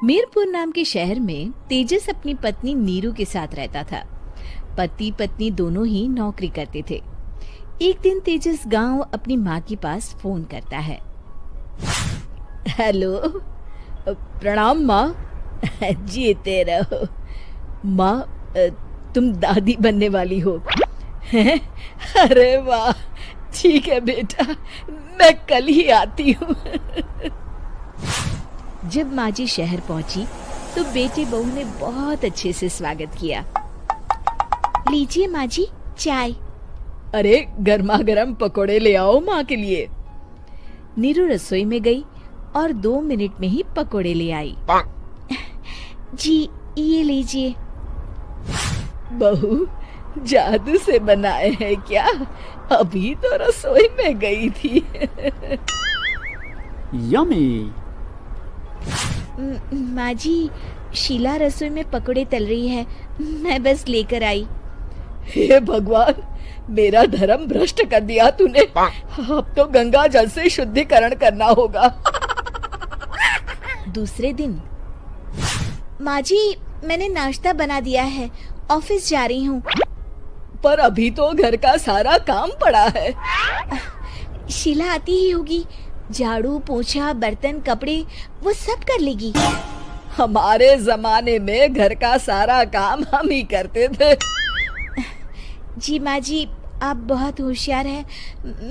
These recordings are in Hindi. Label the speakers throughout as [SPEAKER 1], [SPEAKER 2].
[SPEAKER 1] मीरपुर नाम के शहर में तेजस अपनी पत्नी नीरू के साथ रहता था। पति पत्नी दोनों ही नौकरी करते थे। एक दिन तेजस गांव अपनी माँ के पास फोन करता है। हेलो, प्रणाम माँ। जीते रहो माँ, तुम दादी बनने वाली हो। अरे वाह, ठीक है बेटा, मैं कल ही आती हूँ। जब माँ जी शहर पहुंची तो बेटे बहू ने बहुत अच्छे से स्वागत किया। लीजिए माँ जी, चाय। अरे गर्मा गर्म पकोड़े ले आओ माँ के लिए। नीरू रसोई में गई और 2 मिनट में ही पकोड़े ले आई। जी ये लीजिए। बहू जादू से बनाए हैं क्या? अभी तो रसोई में गई थी।
[SPEAKER 2] यम्मी।
[SPEAKER 1] माँ जी, शीला रसोई में पकोड़े तल रही है, मैं बस लेकर आई। हे भगवान, मेरा धर्म भ्रष्ट कर दिया तूने। अब तो गंगा जल से शुद्धिकरण करना होगा। दूसरे दिन, माँ जी मैंने नाश्ता बना दिया है, ऑफिस जा रही हूँ। पर अभी तो घर का सारा काम पड़ा है। शीला आती ही होगी, झाड़ू पोछा बर्तन कपड़े वो सब कर लेगी। हमारे जमाने में घर का सारा काम हम ही करते थे। जी माँ जी, आप बहुत होशियार हैं,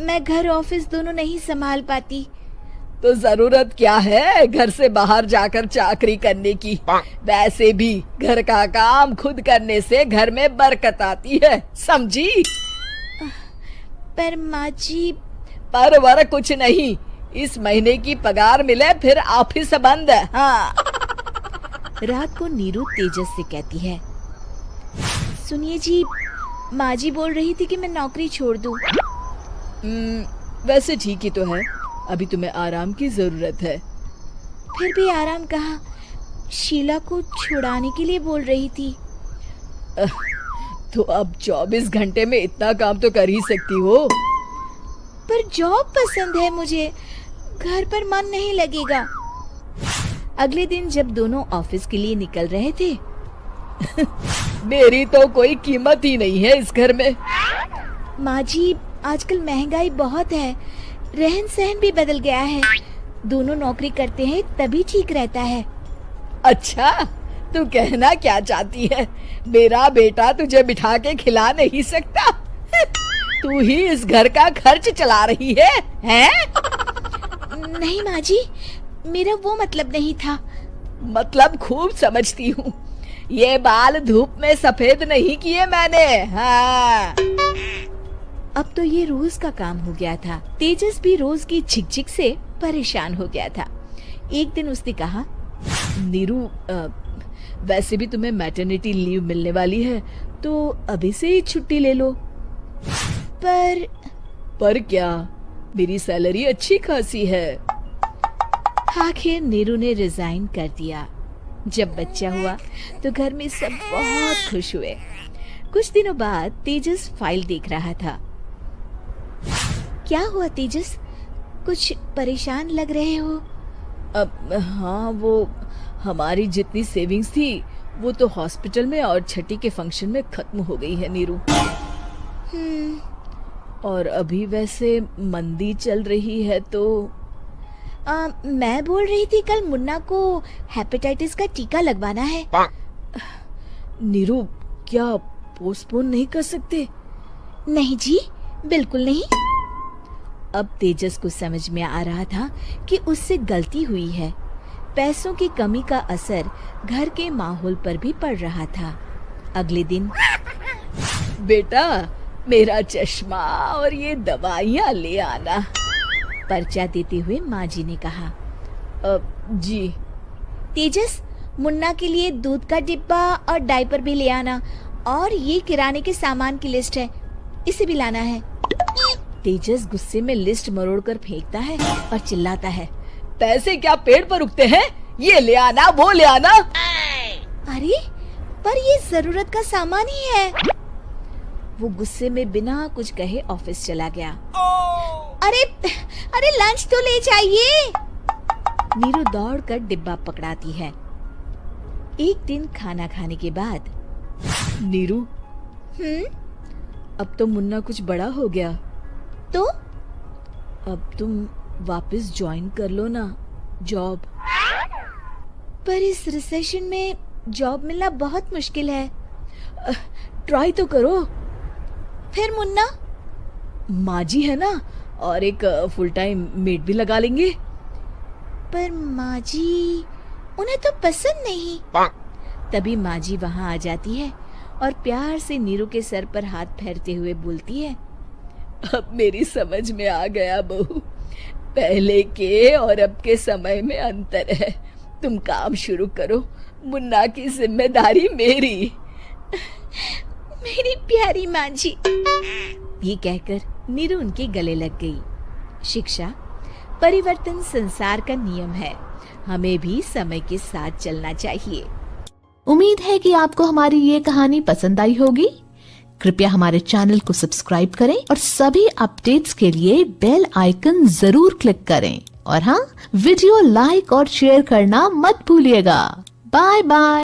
[SPEAKER 1] मैं घर ऑफिस दोनों नहीं संभाल पाती। तो जरूरत क्या है घर से बाहर जाकर चाकरी करने की? वैसे भी घर का काम खुद करने से घर में बरकत आती है, समझी? पर माँ जी। पर वर कुछ नहीं, इस महीने की पगार मिले फिर ऑफिस बंद है। हाँ। रात को नीरू तेजस से कहती है, सुनिए जी, माँ जी बोल रही थी कि मैं नौकरी छोड़ दूं। वैसे ठीक ही तो है, अभी तुम्हें आराम की जरूरत है। फिर भी आराम कहाँ, शीला को छुड़ाने के लिए बोल रही थी। तो अब 24 घंटे में इतना काम तो कर ही सकती हो। पर जॉब पसंद है मुझे, घर पर मन नहीं लगेगा। अगले दिन जब दोनों ऑफिस के लिए निकल रहे थे, मेरी तो कोई कीमत ही नहीं है इस घर में। माँ जी, आजकल महंगाई बहुत है, रहन सहन भी बदल गया है, दोनों नौकरी करते हैं तभी ठीक रहता है। अच्छा, तू कहना क्या चाहती है? मेरा बेटा तुझे बिठा के खिला नहीं सकता? तू ही इस घर का खर्च चला रही है, हैं? नहीं माँ जी, मेरा वो मतलब नहीं था। मतलब खूब समझती हूँ, ये बाल धूप में सफेद नहीं किए मैंने। हाँ। अब तो ये रोज का काम हो गया था। तेजस भी रोज की झिकझिक से परेशान हो गया था। एक दिन उसने कहा, नीरू, वैसे भी तुम्हें मैटरनिटी लीव मिलने वाली है, तो अभी से ही छुट्टी ले लो। पर क्या, मेरी सैलरी अच्छी खासी है। आखिर नीरू ने रिजाइन कर दिया। जब बच्चा हुआ तो घर में सब बहुत खुश हुए। कुछ दिनों बाद तेजस फाइल देख रहा था। क्या हुआ तेजस, कुछ परेशान लग रहे हो? हाँ, वो हमारी जितनी सेविंग्स थी वो तो हॉस्पिटल में और छठी के फंक्शन में खत्म हो गई है नीरू। और अभी वैसे मंदी चल रही है तो मैं बोल रही थी कल मुन्ना को हेपेटाइटिस का टीका लगवाना है। नीरू, क्या पोस्टपोन नहीं कर सकते? नहीं जी, बिल्कुल नहीं। अब तेजस को समझ में आ रहा था कि उससे गलती हुई है। पैसों की कमी का असर घर के माहौल पर भी पड़ रहा था। अगले दिन, बेटा मेरा चश्मा और ये दवाइयाँ ले आना, पर्चा देते हुए माँ जी ने कहा। जी। तेजस, मुन्ना के लिए दूध का डिब्बा और डायपर भी ले आना, और ये किराने के सामान की लिस्ट है, इसे भी लाना है। तेजस गुस्से में लिस्ट मरोड़कर फेंकता है और चिल्लाता है, पैसे क्या पेड़ पर उगते हैं? ये ले आना, वो ले आना। अरे पर ये जरूरत का सामान ही है। वो गुस्से में बिना कुछ कहे ऑफिस चला गया। अरे लंच तो ले जाइए। नीरू दौड़कर डिब्बा पकड़ाती है एक दिन खाना खाने के बाद, नीरू, अब तो मुन्ना कुछ बड़ा हो गया, तो अब तुम वापस ज्वाइन कर लो ना जॉब। पर इस रिसेशन में जॉब मिलना बहुत मुश्किल है। ट्राई तो करो। फिर मुन्ना? माँ जी है ना, और एक फुल टाइम मेड भी लगा लेंगे। पर माँ जी, उन्हें तो पसंद नहीं। तभी माँ जी वहाँ आ जाती है और प्यार से नीरू के सर पर हाथ फेरते हुए बोलती है, अब मेरी समझ में आ गया बहू, पहले के और अब के समय में अंतर है। तुम काम शुरू करो, मुन्ना की जिम्मेदारी मेरी। मेरी प्यारी माँ जी। ये कहकर नीरू उनके गले लग गई। शिक्षा, परिवर्तन संसार का नियम है, हमें भी समय के साथ चलना चाहिए।
[SPEAKER 2] उम्मीद है कि आपको हमारी ये कहानी पसंद आई होगी। कृपया हमारे चैनल को सब्सक्राइब करें और सभी अपडेट्स के लिए बेल आइकन जरूर क्लिक करें। और हाँ, वीडियो लाइक और शेयर करना मत भूलिएगा। Bye bye.